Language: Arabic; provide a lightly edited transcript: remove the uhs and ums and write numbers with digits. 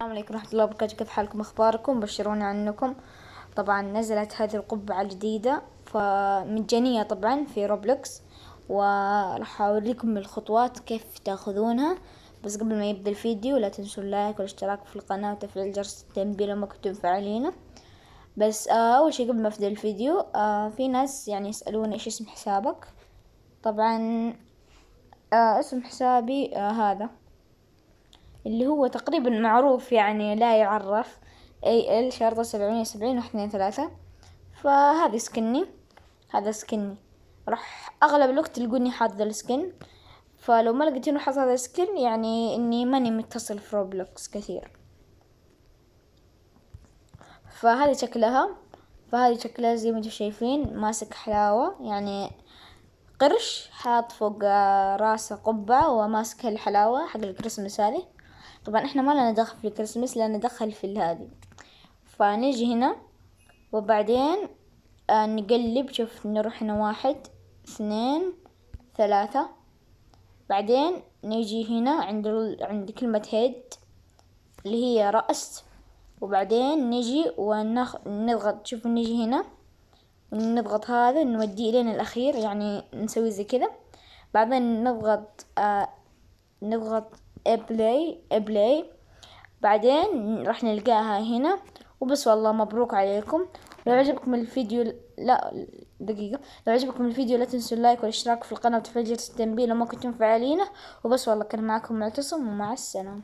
السلام عليكم ورحمة الله وبركاته. كيف حالكم؟ أخباركم؟ بشروني عنكم. طبعا نزلت هذه القبعة الجديدة فمجانية طبعا في روبلوكس، وراح أوريكم الخطوات كيف تاخذونها. بس قبل ما يبدأ الفيديو لا تنسوا اللايك والاشتراك في القناة وتفعيل جرس التنبيه لما كنتم فاعلينه. بس أول شي قبل ما أبدأ الفيديو، في ناس يعني يسألون إيش اسم حسابك. طبعا اسم حسابي هذا اللي هو تقريبا معروف، يعني لا يعرف، AL شرطة 770 1 2 3. فهذا سكني، هذا سكني. راح أغلب الوقت تلقوني حاطة السكن، فلو ما لقيتينه حاطة هذا السكن يعني إني ماني متصل في روبلوكس كثير. فهذه شكلها زي ما انتم شايفين، ماسك حلاوة، يعني قرش حاط فوق راسه قبعة وماسك الحلاوة حق الكريسماس هذه. طبعا احنا ما لنا دخل في الكريسماس، لنا دخل في هذه. فنيجي هنا وبعدين نقلب. شوف، نروح هنا 1 2 3. بعدين نيجي هنا عند كلمة هيد اللي هي رأس، وبعدين نيجي ونضغط. شوفوا، نيجي هنا ونضغط هذا نوديه لين الأخير، يعني نسوي زي كذا. بعدين نضغط بلاي. بعدين راح نلقاها هنا وبس. والله مبروك عليكم. لو عجبكم الفيديو لو عجبكم الفيديو لا تنسوا اللايك والاشتراك في القناة وتفعيل جرس التنبيه لو ما كنتم فاعلينه. وبس والله، كان معكم معتصم، ومع السلامة.